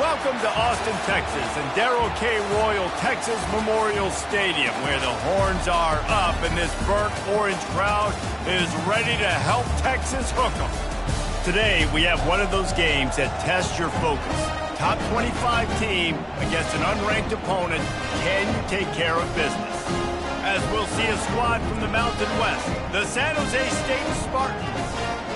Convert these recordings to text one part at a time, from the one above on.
Welcome to Austin, Texas, and Darrell K. Royal Texas Memorial Stadium, where the horns are up and this burnt orange crowd is ready to help Texas hook 'em. Today, we have one of those games that tests your focus. Top 25 team against an unranked opponent. Can you take care of business? As we'll see a squad from the Mountain West, the San Jose State Spartans,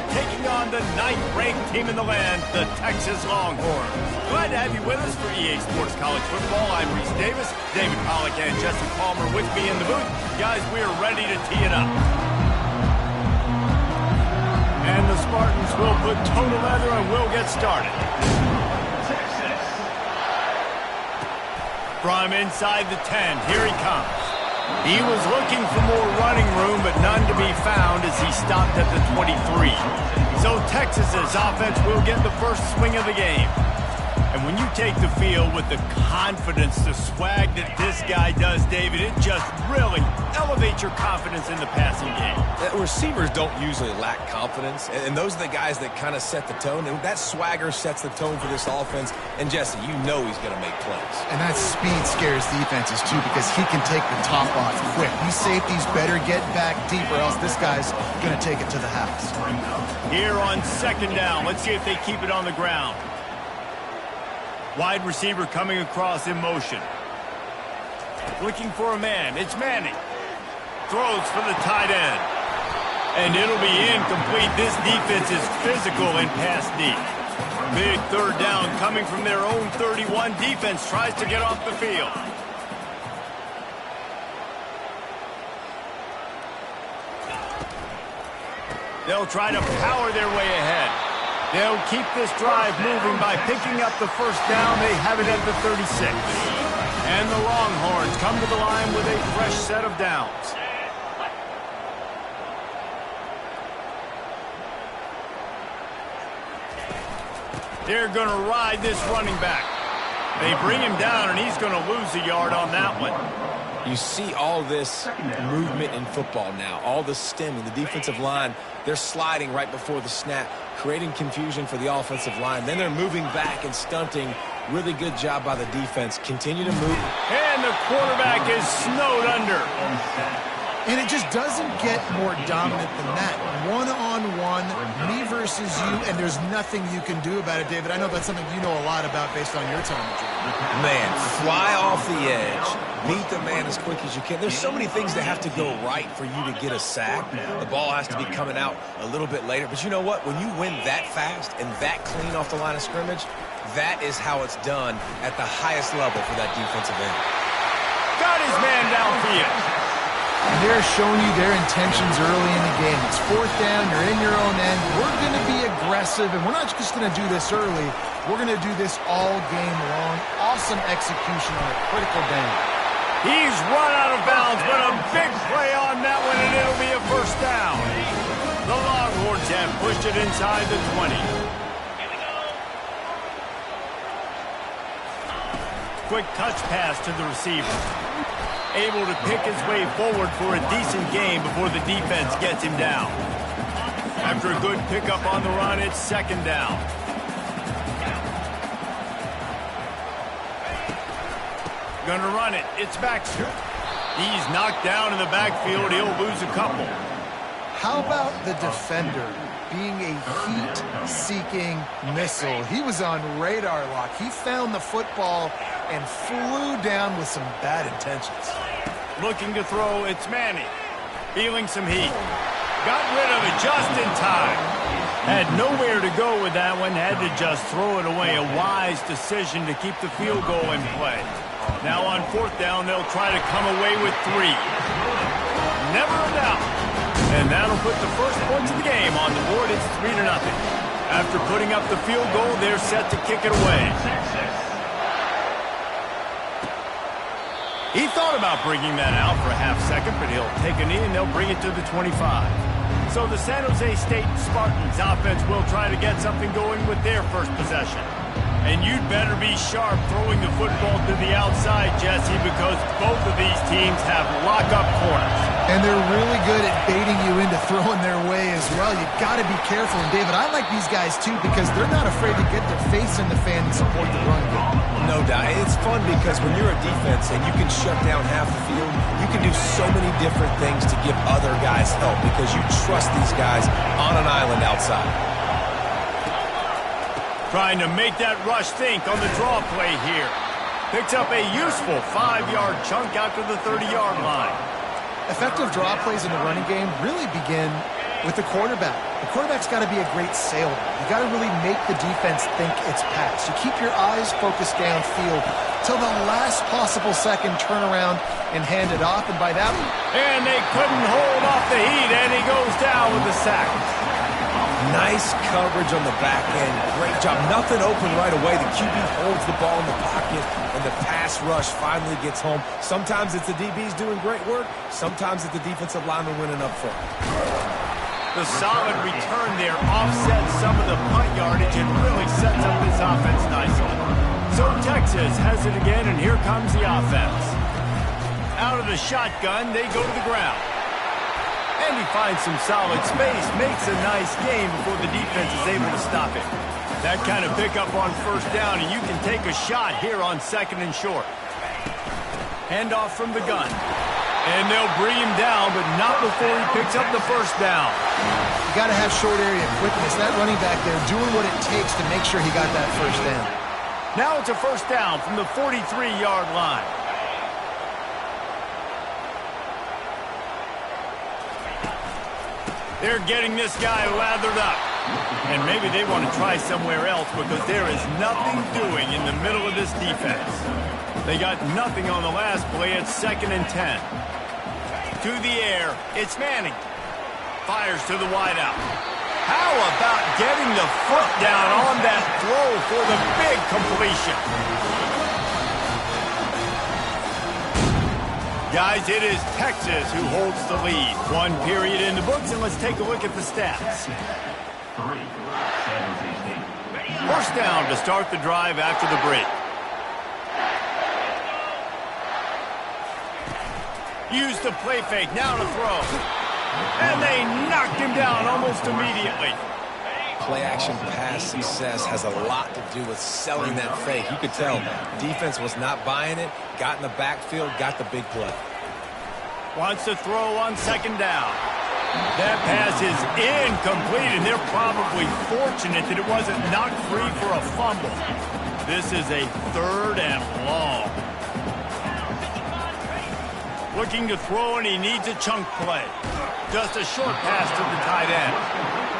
taking on the 9th-ranked team in the land, the Texas Longhorns. Glad to have you with us for EA Sports College Football. I'm Reese Davis, David Pollack, and Jesse Palmer with me in the booth. Guys, we are ready to tee it up. And the Spartans will put toe to leather and we'll get started. From inside the 10, here he comes. He was looking for more running room, but none to be found as he stopped at the 23. So Texas's offense will get the first swing of the game. And when you take the field with the confidence, the swag that this guy does, David, it just really elevates your confidence in the passing game. Receivers don't usually lack confidence, and those are the guys that kind of set the tone. And that swagger sets the tone for this offense. And Jesse, you know he's going to make plays. And that speed scares defenses too, because he can take the top off quick. These safeties better get back deep, or else this guy's going to take it to the house. Here on second down, let's see if they keep it on the ground. Wide receiver coming across in motion. Looking for a man. It's Manning. Throws for the tight end. And it'll be incomplete. This defense is physical and pass deep. Big third down coming from their own 31. Defense tries to get off the field. They'll try to power their way ahead. They'll keep this drive moving by picking up the first down. They have it at the 36. And the Longhorns come to the line with a fresh set of downs. They're going to ride this running back. They bring him down, and he's going to lose a yard on that one. You see all this movement in football now, all the stemming, the defensive line, they're sliding right before the snap, creating confusion for the offensive line. Then they're moving back and stunting. Really good job by the defense. Continue to move. And the quarterback is snowed under. And it just doesn't get more dominant than that. One-on-one, me versus you, and there's nothing you can do about it, David. I know that's something you know a lot about based on your time. Man, fly off the edge. Meet the man as quick as you can. There's so many things that have to go right for you to get a sack. The ball has to be coming out a little bit later. But you know what? When you win that fast and that clean off the line of scrimmage, that is how it's done at the highest level for that defensive end. Got his man downfield. And they're showing you their intentions early in the game. It's fourth down, you're in your own end. We're going to be aggressive, and we're not just going to do this early. We're going to do this all game long. Awesome execution on a critical down. He's run out of bounds, but a big play on that one, and it'll be a first down. The Longhorns have pushed it inside the 20. Quick touch pass to the receiver. Able to pick his way forward for a decent game before the defense gets him down. After a good pickup on the run, it's second down. Gonna run it. It's Baxter. He's knocked down in the backfield. He'll lose a couple. How about the defender being a heat-seeking missile? He was on radar lock. He found the football and flew down with some bad intentions. Looking to throw, it's Manning. Feeling some heat. Got rid of it just in time. Had nowhere to go with that one. Had to just throw it away. A wise decision to keep the field goal in play. Now on fourth down, they'll try to come away with 3. Never a doubt. And that'll put the first points of the game on the board. It's 3-0. After putting up the field goal, they're set to kick it away. He thought about bringing that out for a half second, but he'll take a knee and they'll bring it to the 25. So the San Jose State Spartans offense will try to get something going with their first possession. And you'd better be sharp throwing the football to the outside, Jesse, because both of these teams have lock-up corners. And they're really good at baiting you into throwing their way as well. You've got to be careful. And, David, I like these guys, too, because they're not afraid to get their face in the fan and support the run game. No doubt. It's fun because when you're a defense and you can shut down half the field, you can do so many different things to give other guys help because you trust these guys on an island outside. Trying to make that rush think on the draw play here. Picks up a useful 5-yard chunk out to the 30-yard line. Effective draw plays in the running game really begin with the quarterback. The quarterback's got to be a great sailor. You got to really make the defense think it's pass. You keep your eyes focused downfield till the last possible second, turn around and hand it off. And by that, and they couldn't hold off the heat, and he goes down with the sack. Nice coverage on the back end. Great job. Nothing open right away. The QB holds the ball in the pocket, and the pass rush finally gets home. Sometimes it's the DBs doing great work. Sometimes it's the defensive lineman winning up front. The solid return there offsets some of the punt yardage and really sets up this offense nicely. So Texas has it again, and here comes the offense. Out of the shotgun, they go to the ground. And he finds some solid space, makes a nice game before the defense is able to stop it. That kind of pickup on first down, and you can take a shot here on 2nd and short. Handoff from the gun. And they'll bring him down, but not before he picks up the first down. You got to have short area quickness. That running back there doing what it takes to make sure he got that first down. Now it's a first down from the 43-yard line. They're getting this guy lathered up. And maybe they want to try somewhere else because there is nothing doing in the middle of this defense. They got nothing on the last play at 2nd and 10. To the air, it's Manning. Fires to the wideout. How about getting the foot down on that throw for the big completion? Guys, it is Texas who holds the lead. 1 period in the books, and let's take a look at the stats. First down to start the drive after the break. Use the play fake, now to throw. And they knocked him down almost immediately. Play-action pass success has a lot to do with selling that fake. You could tell defense was not buying it, got in the backfield, got the big play. Wants to throw on 2nd down. That pass is incomplete, and they're probably fortunate that it wasn't knocked free for a fumble. This is a 3rd and long. Looking to throw, and he needs a chunk play. Just a short pass to the tight end.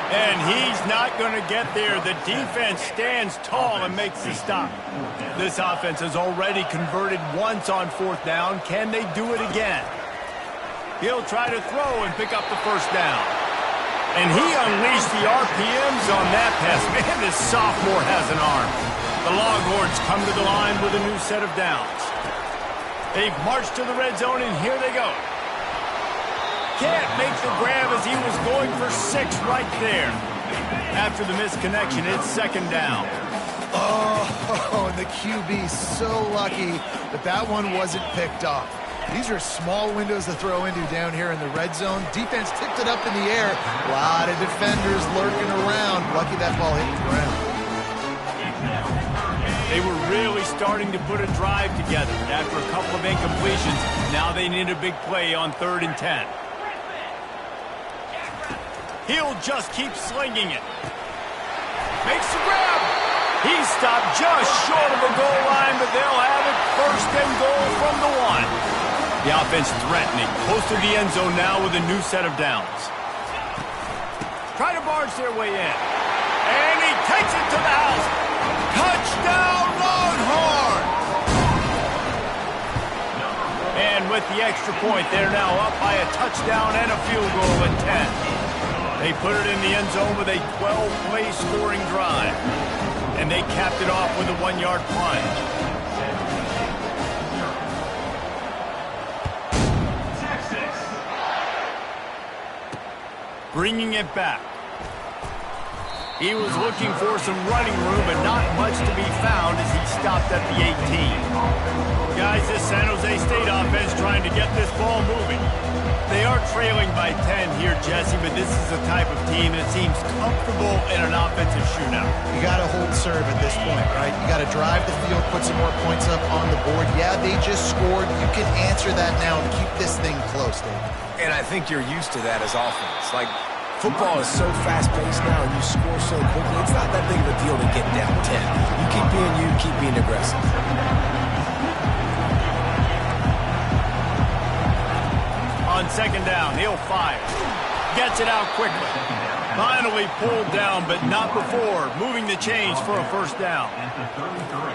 And he's not going to get there. The defense stands tall and makes the stop. This offense has already converted once on 4th down. Can they do it again? He'll try to throw and pick up the first down. And he unleashed the RPMs on that pass. Man, this sophomore has an arm. The Longhorns come to the line with a new set of downs. They've marched to the red zone, and here they go. Can't make the grab as he was going for 6 right there. After the misconnection, it's 2nd down. Oh, and the QB so lucky that that one wasn't picked off. These are small windows to throw into down here in the red zone. Defense tipped it up in the air. A lot of defenders lurking around. Lucky that ball hit the ground. They were really starting to put a drive together. After a couple of incompletions, now they need a big play on 3rd and 10. He'll just keep slinging it. Makes the grab. He's stopped just short of the goal line, but they'll have it 1st and goal from the 1. The offense threatening. Close to the end zone now with a new set of downs. Try to barge their way in. And he takes it to the house. Touchdown, Longhorn! And with the extra point, they're now up by a touchdown and a field goal at 10. They put it in the end zone with a 12-play scoring drive. And they capped it off with a 1-yard plunge. Bringing it back. He was looking for some running room, but not much to be found as he stopped at the 18. Guys, this San Jose State offense trying to get this ball moving. They are trailing by 10 here, Jesse, but this is the type of team that seems comfortable in an offensive shootout. You got to hold serve at this point, right? You got to drive the field, put some more points up on the board. Yeah, they just scored. You can answer that now and keep this thing close, David. And I think you're used to that as offense. Like, football is so fast-paced now and you score so quickly, it's not that big of a deal to get down 10. You keep being you, keep being aggressive. On second down, he'll fire. Gets it out quickly. Finally pulled down, but not before moving the chains for a first down.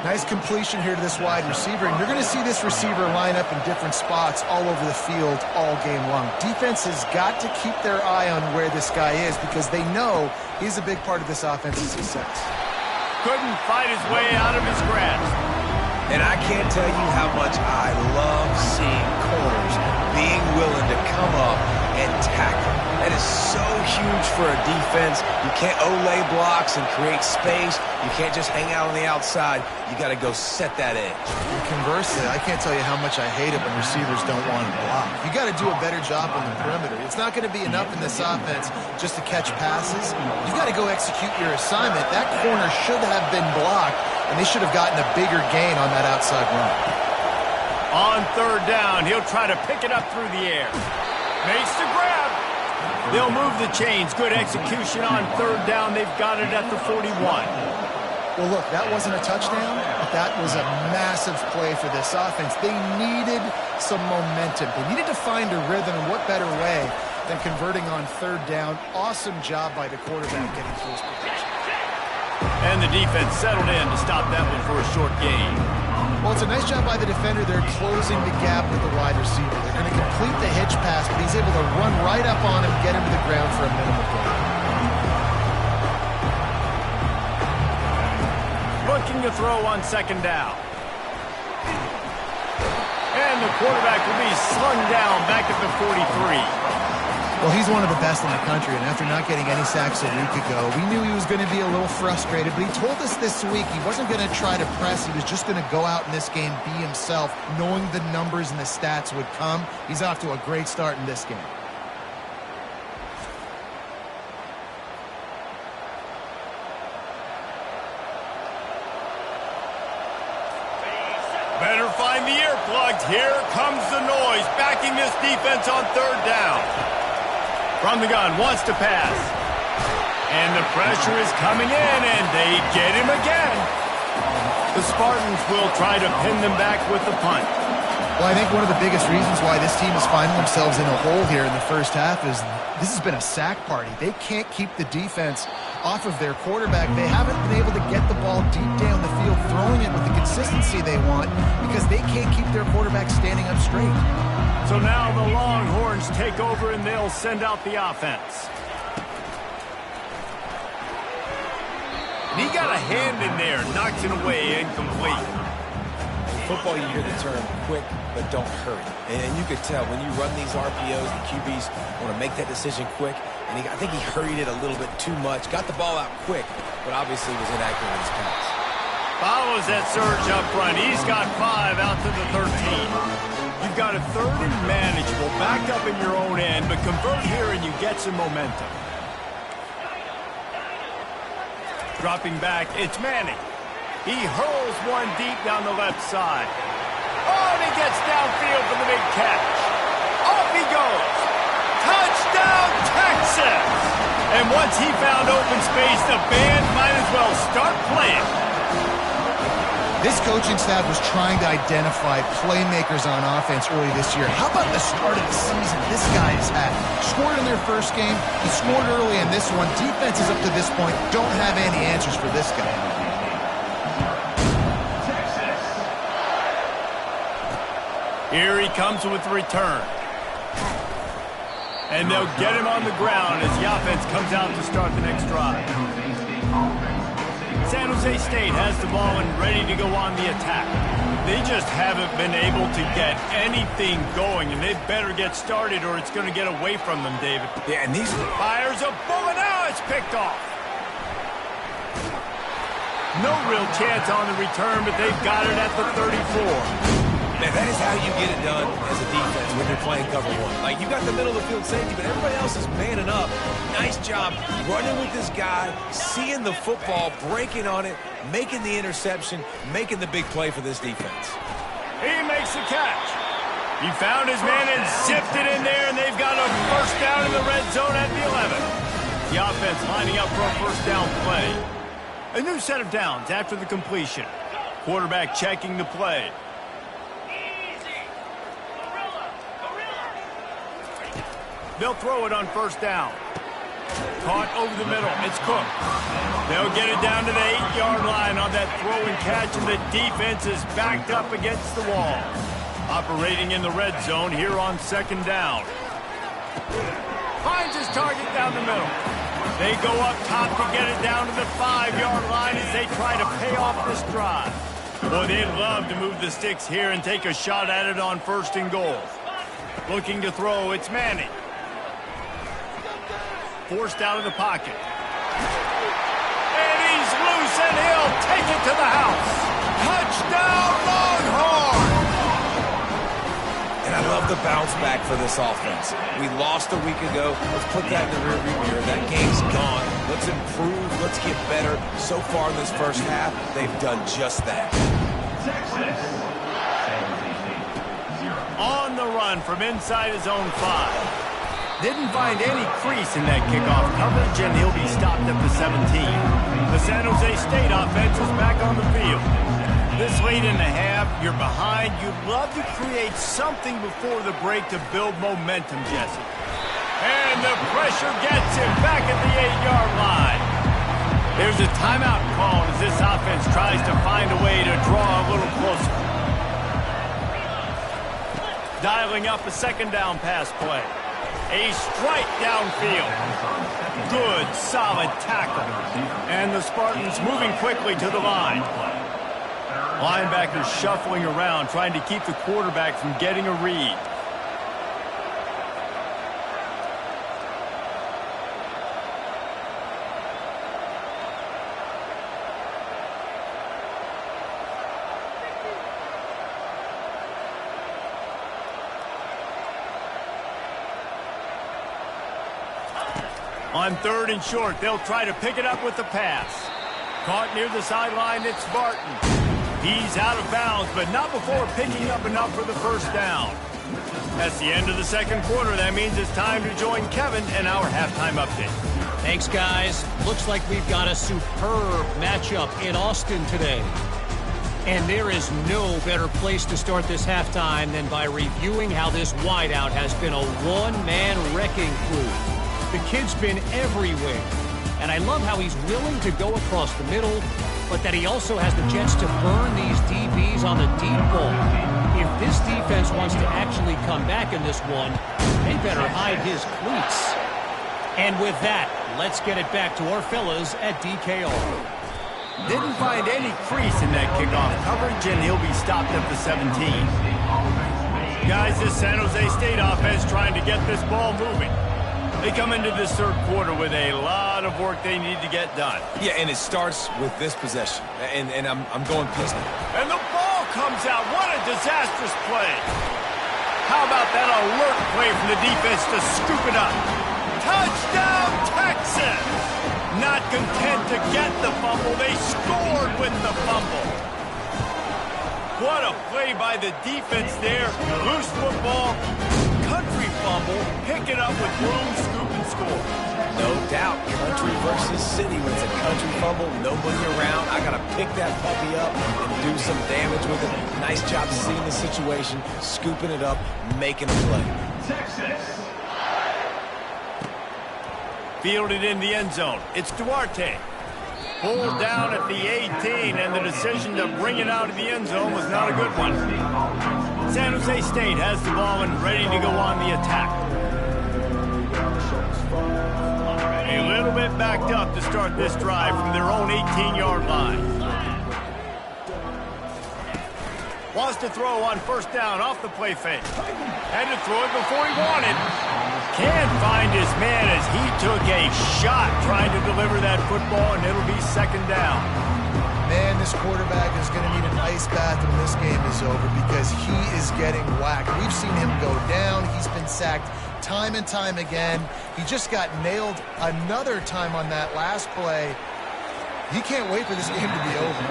Nice completion here to this wide receiver, and you're going to see this receiver line up in different spots all over the field all game long. Defense has got to keep their eye on where this guy is because they know he's a big part of this offense's success. Couldn't fight his way out of his grasp. And I can't tell you how much I love seeing corners being willing to come up and tackle. That is so huge for a defense. You can't olay blocks and create space. You can't just hang out on the outside. You got to go set that edge. And conversely, I can't tell you how much I hate it when receivers don't want to block. You got to do a better job on the perimeter. It's not going to be enough in this offense just to catch passes. You got to go execute your assignment. That corner should have been blocked, and they should have gotten a bigger gain on that outside run. On third down, he'll try to pick it up through the air. Makes the grab. They'll move the chains. Good execution on third down. They've got it at the 41. Well, look, that wasn't a touchdown, but that was a massive play for this offense. They needed some momentum. They needed to find a rhythm, and what better way than converting on third down. Awesome job by the quarterback getting through his position. And the defense settled in to stop that one for a short gain. Well, it's a nice job by the defender. They're closing the gap with the wide receiver. They're going to complete the hitch pass, but he's able to run right up on him, get him to the ground for a minimal gain. Looking to throw on second down. And the quarterback will be slung down back at the 43. Well, he's one of the best in the country, and after not getting any sacks a week ago, we knew he was going to be a little frustrated, but he told us this week he wasn't going to try to press. He was just going to go out in this game, be himself, knowing the numbers and the stats would come. He's off to a great start in this game. Better find the earplugs. Here comes the noise, backing this defense on third down. From the gun, wants to pass. And the pressure is coming in, and they get him again. The Spartans will try to pin them back with the punt. Well, I think one of the biggest reasons why this team is finding themselves in a hole here in the first half is this has been a sack party. They can't keep the defense off of their quarterback. They haven't been able to get the ball deep down the field, throwing it with the consistency they want because they can't keep their quarterback standing up straight. So now the Longhorns take over and they'll send out the offense. And he got a hand in there, knocks it away, incomplete. In football, you hear the term quick, but don't hurry. And you could tell when you run these RPOs, the QBs want to make that decision quick. And I think he hurried it a little bit too much. Got the ball out quick, but obviously was inaccurate in his pass. Follows that surge up front. He's got 5 out to the 13. You've got a third and manageable, back up in your own end, but convert here and you get some momentum. Dropping back, it's Manning. He hurls one deep down the left side. Oh, and he gets downfield for the big catch. Off he goes. Touchdown, Texas! And once he found open space, the band might as well start playing. This coaching staff was trying to identify playmakers on offense early this year. How about the start of the season this guy has had? Scored in their first game. He scored early in this one. Defenses up to this point don't have any answers for this guy. Here he comes with the return. And they'll get him on the ground as the offense comes out to start the next drive. San Jose State has the ball and ready to go on the attack. They just haven't been able to get anything going, and they better get started or it's going to get away from them, David. Yeah, and these fires a bullet. Now it's picked off. No real chance on the return, but they've got it at the 34. Man, that is how you get it done as a defense when you're playing cover one. Like, you got the middle of the field safety, but everybody else is manning up. Nice job running with this guy, seeing the football, breaking on it, making the interception, making the big play for this defense. He makes the catch. He found his man and zipped it in there, and they've got a first down in the red zone at the 11. The offense lining up for a first down play. A new set of downs after the completion. Quarterback checking the play. They'll throw it on first down. Caught over the middle. It's Cook. They'll get it down to the 8-yard line on that throw and catch, and the defense is backed up against the wall. Operating in the red zone here on second down. Finds his target down the middle. They go up top to get it down to the 5-yard line as they try to pay off this drive. Boy, they'd love to move the sticks here and take a shot at it on first and goal. Looking to throw, it's Manning. Forced out of the pocket. And he's loose, and he'll take it to the house. Touchdown, Longhorn! And I love the bounce back for this offense. We lost a week ago. Let's put that in the rearview mirror. That game's gone. Let's improve. Let's get better. So far in this first half, they've done just that. On the run from inside his own 5. Didn't find any crease in that kickoff coverage, and he'll be stopped at the 17. The San Jose State offense is back on the field. This late in the half, you're behind. You'd love to create something before the break to build momentum, Jesse. And the pressure gets him back at the 8-yard line. There's a timeout called as this offense tries to find a way to draw a little closer. Dialing up a second down pass play. A strike downfield. Good, solid tackle. And the Spartans moving quickly to the line. Linebackers shuffling around, trying to keep the quarterback from getting a read. On third and short, they'll try to pick it up with the pass. Caught near the sideline, it's Barton. He's out of bounds, but not before picking up enough for the first down. That's the end of the second quarter. That means it's time to join Kevin in our halftime update. Thanks, guys. Looks like we've got a superb matchup in Austin today. And there is no better place to start this halftime than by reviewing how this wideout has been a one-man wrecking crew. The kid's been everywhere, and I love how he's willing to go across the middle, but that he also has the chance to burn these DBs on the deep ball. If this defense wants to actually come back in this one, they better hide his cleats. And with that, let's get it back to our fellas at DKR. Didn't find any crease in that kickoff coverage, and he'll be stopped at the 17. Guys, this San Jose State offense trying to get this ball moving. They come into this third quarter with a lot of work they need to get done. Yeah, and it starts with this possession. And I'm going pistol. And the ball comes out. What a disastrous play. How about that alert play from the defense to scoop it up? Touchdown, Texas! Not content to get the fumble, they scored with the fumble. What a play by the defense there. Loose football. Country fumble, pick it up with room, scoop, and score. No doubt, country versus city. When it's a country fumble, nobody around. I got to pick that puppy up and do some damage with it. Nice job seeing the situation, scooping it up, making a play. Texas. Fielded in the end zone. It's Duarte. Pulled down at the 18, and the decision to bring it out of the end zone was not a good one. San Jose State has the ball and ready to go on the attack. A little bit backed up to start this drive from their own 18-yard line. Wants to throw on first down off the play fake. Had to throw it before he wanted. Can't find his man as he took a shot trying to deliver that football, and it'll be second down. Man, this quarterback is going to need an ice bath when this game is over because he is getting whacked. We've seen him go down. He's been sacked time and time again. He just got nailed another time on that last play. He can't wait for this game to be over.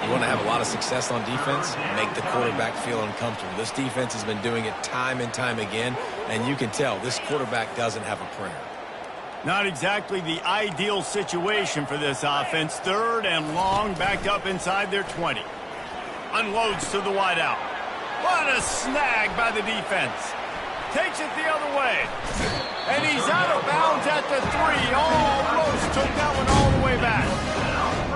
You want to have a lot of success on defense, make the quarterback feel uncomfortable. This defense has been doing it time and time again, and you can tell this quarterback doesn't have a prayer. Not exactly the ideal situation for this offense. Third and long, backed up inside their 20. Unloads to the wideout. What a snag by the defense. Takes it the other way. And he's out of bounds at the 3. Almost took that one all the way back.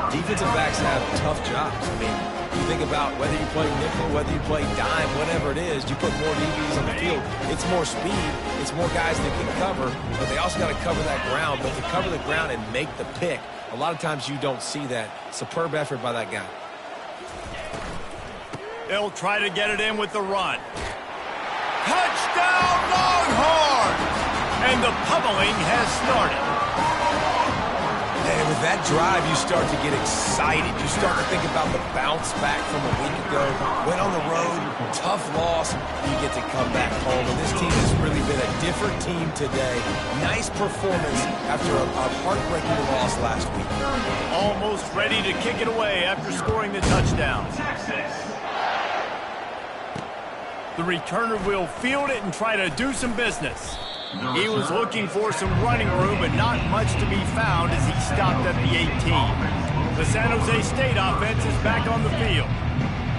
Defensive backs have tough jobs. I mean, you think about whether you play nickel, whether you play dime, whatever it is, you put more DBs on the field. It's more speed. It's more guys that can cover, but they also got to cover that ground. But to cover the ground and make the pick, a lot of times you don't see that. Superb effort by that guy. They'll try to get it in with the run. Touchdown, Longhorns! And the pummeling has started. And with that drive, you start to get excited. You start to think about the bounce back from a week ago. Went on the road, tough loss. You get to come back home. And this team has really been a different team today. Nice performance after a heartbreaking loss last week. Almost ready to kick it away after scoring the touchdown. The returner will field it and try to do some business. He was looking for some running room, but not much to be found as he stopped at the 18. The San Jose State offense is back on the field.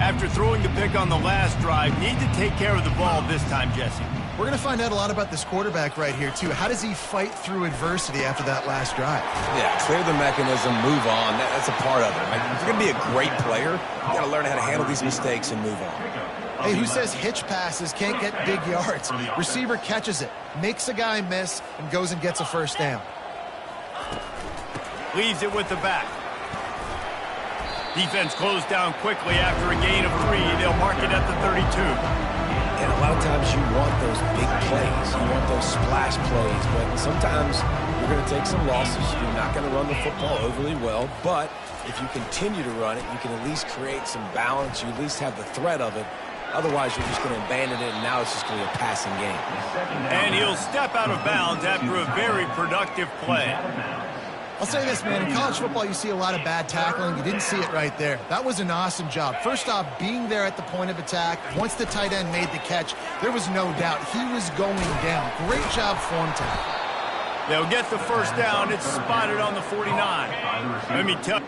After throwing the pick on the last drive, need to take care of the ball this time, Jesse. We're going to find out a lot about this quarterback right here, too. How does he fight through adversity after that last drive? Yeah, clear the mechanism, move on. That's a part of it. Like, if you're going to be a great player, you got to learn how to handle these mistakes and move on. Hey, who says hitch passes can't get big yards? Receiver catches it, makes a guy miss, and goes and gets a first down. Leaves it with the back. Defense closed down quickly after a gain of 3. They'll mark it at the 32. And a lot of times you want those big plays. You want those splash plays. But sometimes you're going to take some losses. You're not going to run the football overly well. But if you continue to run it, you can at least create some balance. You at least have the threat of it. Otherwise, you're just going to abandon it, and now it's just going to be a passing game. And he'll step out of bounds after a very productive play. I'll say this, man. In college football, you see a lot of bad tackling. You didn't see it right there. That was an awesome job. First off, being there at the point of attack. Once the tight end made the catch, there was no doubt he was going down. Great job form tackle. They'll get the first down. It's spotted on the 49. Let me tell you.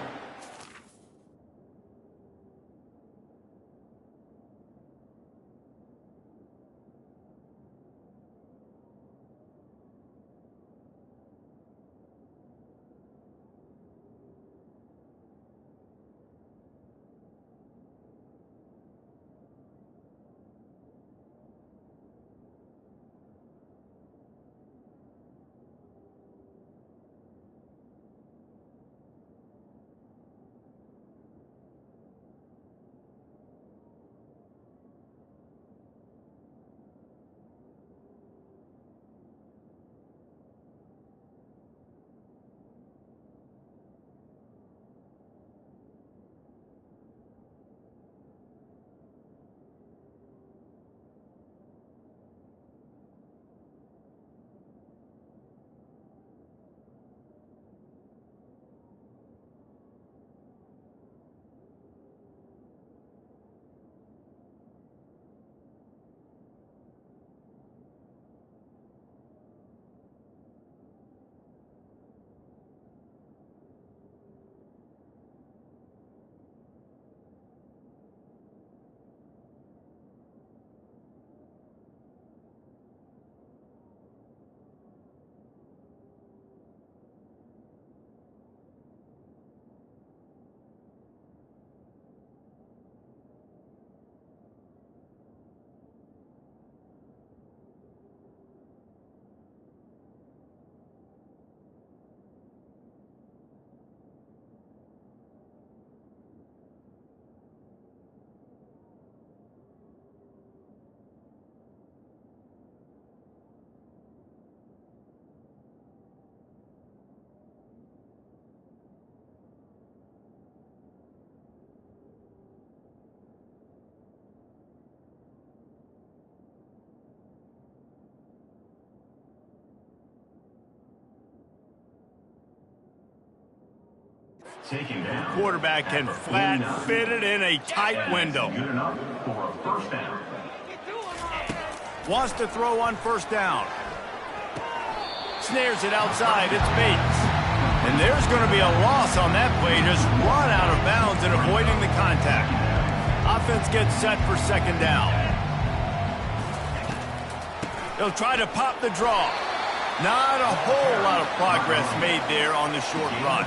The quarterback can flat fit it in a tight window. Wants to throw on first down. Snares it outside. It's Bates. And there's going to be a loss on that play. Just run out of bounds and avoiding the contact. Offense gets set for second down. They'll try to pop the draw. Not a whole lot of progress made there on the short run.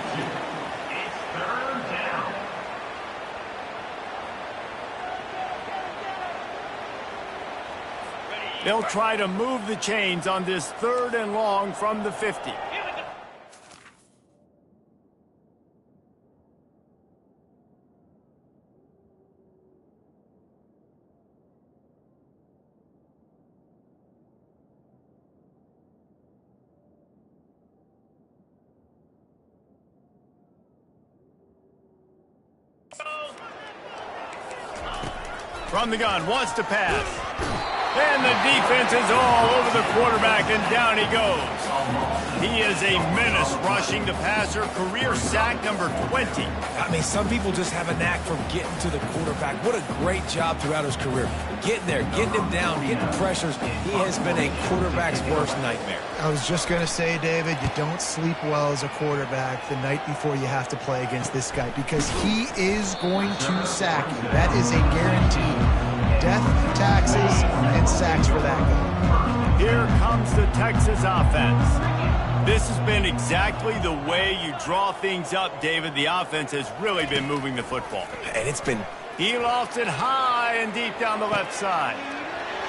They'll try to move the chains on this 3rd and long from the 50. From the gun, wants to pass. And the defense is all over the quarterback, and down he goes. He is a menace rushing the passer. Career sack number 20. I mean, some people just have a knack for getting to the quarterback. What a great job throughout his career. Getting there, getting him down, getting pressures. He has been a quarterback's worst nightmare. I was just going to say, David, you don't sleep well as a quarterback the night before you have to play against this guy because he is going to sack you. That is a guarantee. Death, taxes, and sacks for that guy. Here comes the Texas offense. This has been exactly the way you draw things up, David. The offense has really been moving the football. And it's been... He lofts it high and deep down the left side.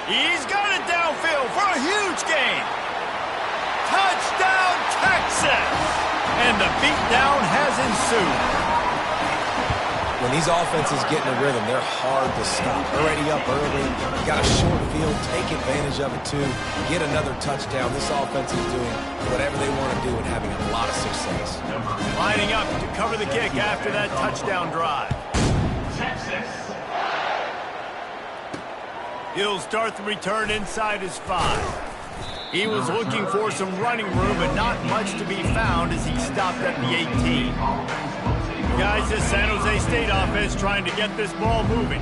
He's got it downfield for a huge gain. Touchdown, Texas! And the beatdown has ensued. When these offenses get in a rhythm, they're hard to stop. Already up early, got a short field, take advantage of it too, get another touchdown. This offense is doing whatever they want to do and having a lot of success. Lining up to cover the kick after that touchdown drive. Texas. He'll start the return inside his 5. He was looking for some running room, but not much to be found as he stopped at the 18. Guys, this San Jose State offense trying to get this ball moving.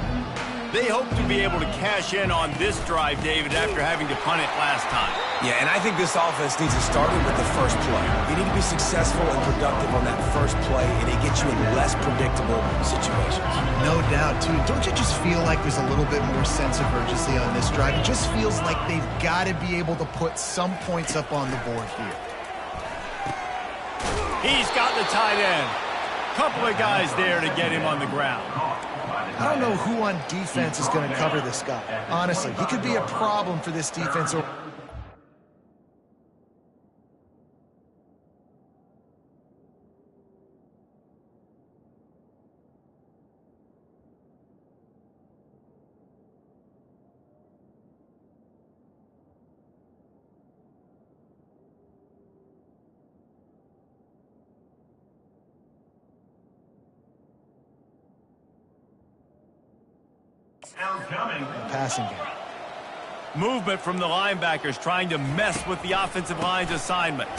They hope to be able to cash in on this drive, David, after having to punt it last time. Yeah, and I think this offense needs to start it with the first play. You need to be successful and productive on that first play, and it gets you in less predictable situations. No doubt, too. Don't you just feel like there's a little bit more sense of urgency on this drive? It just feels like they've got to be able to put some points up on the board here. He's got the tight end. Couple of guys there to get him on the ground. I don't know who on defense is going to cover this guy. Honestly, he could be a problem for this defense. Passing game. Movement from the linebackers trying to mess with the offensive line's assignments.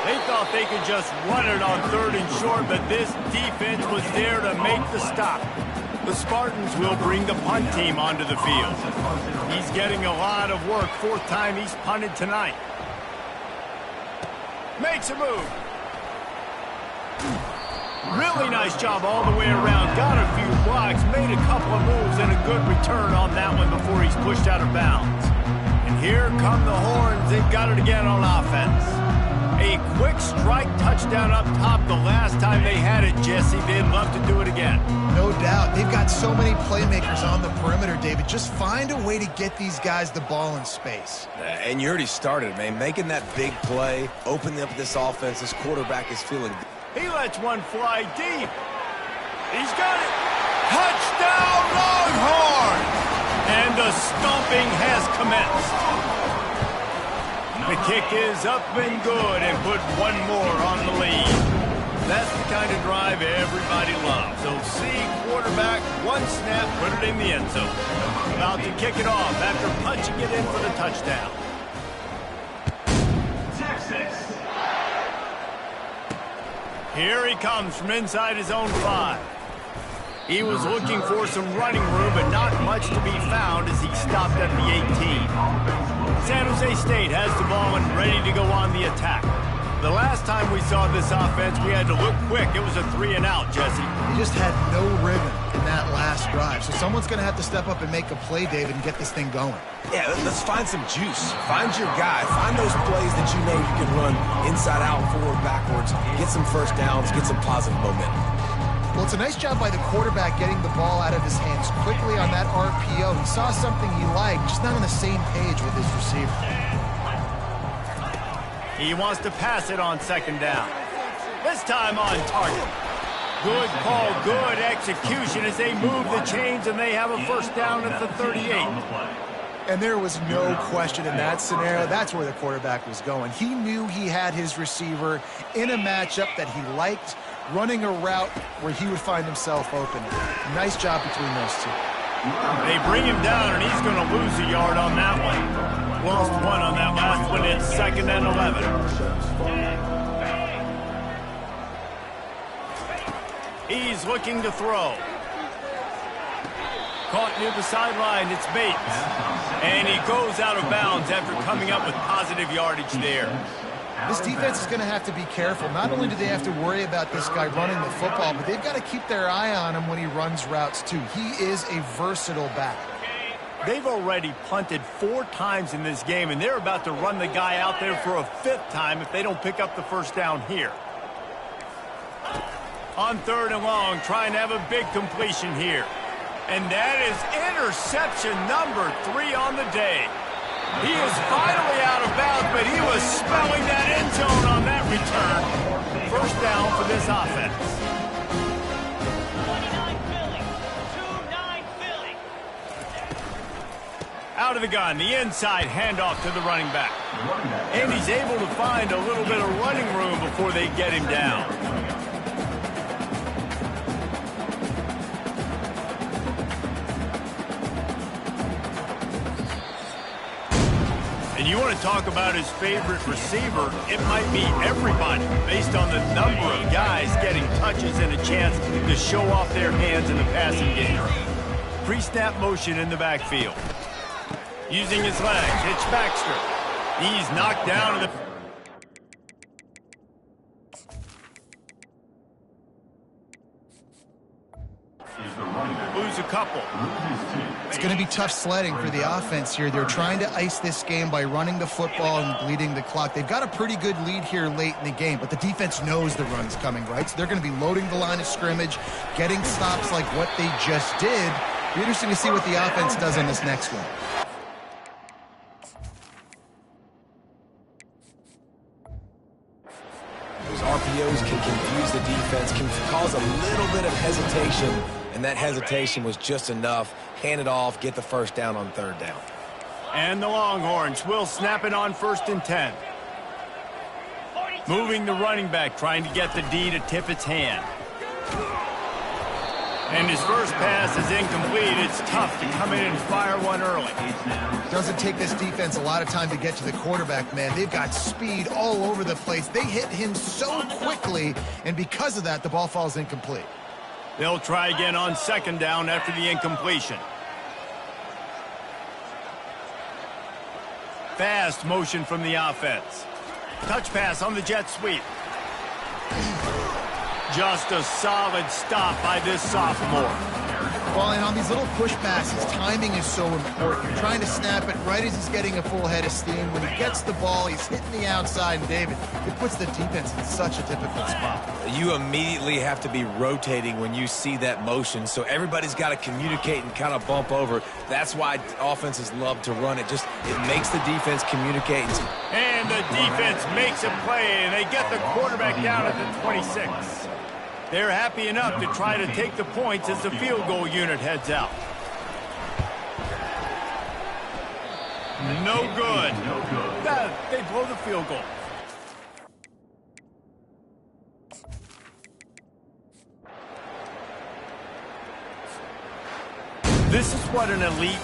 They thought they could just run it on 3rd and short, but this defense was there to make the stop. The Spartans will bring the punt team onto the field. He's getting a lot of work. 4th time he's punted tonight. Makes a move. Really nice job all the way around. Got a few blocks, made a couple of moves, and a good return on that one before he's pushed out of bounds. And here come the horns. They've got it again on offense. A quick strike touchdown up top the last time they had it, Jesse. They'd love to do it again. No doubt. They've got so many playmakers on the perimeter, David. Just find a way to get these guys the ball in space. And you already started, man. Making that big play, opening up this offense. This quarterback is feeling good. He lets one fly deep. He's got it. Touchdown, Longhorns! And the stomping has commenced. The kick is up and good and put one more on the lead. That's the kind of drive everybody loves. So see quarterback, one snap, put it in the end zone. About to kick it off after punching it in for the touchdown. Here he comes from inside his own 5. He was looking for some running room, but not much to be found as he stopped at the 18. San Jose State has the ball and ready to go on the attack. The last time we saw this offense, we had to look quick. It was a 3-and-out, Jesse. He just had no rhythm in that last drive. So someone's going to have to step up and make a play, David, and get this thing going. Yeah, let's find some juice. Find your guy. Find those plays that you know you can run inside out, forward, backwards. Get some first downs. Get some positive momentum. Well, it's a nice job by the quarterback getting the ball out of his hands quickly on that RPO. He saw something he liked, just not on the same page with his receiver. He wants to pass it on 2nd down. This time on target. Good call, good execution as they move the chains and they have a first down at the 38. And there was no question in that scenario. That's where the quarterback was going. He knew he had his receiver in a matchup that he liked, running a route where he would find himself open. Nice job between those two. They bring him down, and he's going to lose a yard on that one. Lost 1 on that last one. It's 2nd and 11. He's looking to throw. Caught near the sideline. It's Bates. And he goes out of bounds after coming up with positive yardage there. This defense is going to have to be careful. Not only do they have to worry about this guy running the football, but they've got to keep their eye on him when he runs routes too. He is a versatile back. They've already punted 4 times in this game, and they're about to run the guy out there for a 5th time if they don't pick up the first down here. On 3rd and long, trying to have a big completion here. And that is interception number 3 on the day. He is finally out of bounds, but he was spelling that end zone on that return. First down for this offense. 29 Philly. 2-9 Philly. Out of the gun, the inside handoff to the running back. And he's able to find a little bit of running room before they get him down. And you want to talk about his favorite receiver, it might be everybody based on the number of guys getting touches and a chance to show off their hands in the passing game. Pre-snap motion in the backfield. Using his legs, it's Baxter. He's knocked down in the... Lose a couple. It's going to be tough sledding for the offense here. They're trying to ice this game by running the football and bleeding the clock. They've got a pretty good lead here late in the game, but the defense knows the run's coming, right? So they're going to be loading the line of scrimmage, getting stops like what they just did. It'll be interesting to see what the offense does on this next one. Those RPOs can confuse the defense, can cause a little bit of hesitation, and that hesitation was just enough. Hand it off, get the first down on 3rd down. And the Longhorns will snap it on 1st and 10. Moving the running back, trying to get the D to tip its hand. And his first pass is incomplete. It's tough to come in and fire one early. Doesn't take this defense a lot of time to get to the quarterback, man. They've got speed all over the place. They hit him so quickly, and because of that, the ball falls incomplete. They'll try again on 2nd down after the incompletion. Fast motion from the offense. Touch pass on the jet sweep. Just a solid stop by this sophomore. Well, and on these little push passes, timing is so important. You're trying to snap it right as he's getting a full head of steam. When he gets the ball, he's hitting the outside, and David, it puts the defense in such a difficult spot. You immediately have to be rotating when you see that motion, so everybody's got to communicate and kind of bump over. That's why offenses love to run it. It makes the defense communicate. And the defense makes a play, and they get the quarterback down at the 26. They're happy enough to try to take the points as the field goal unit heads out. No good. They blow the field goal. This is what an elite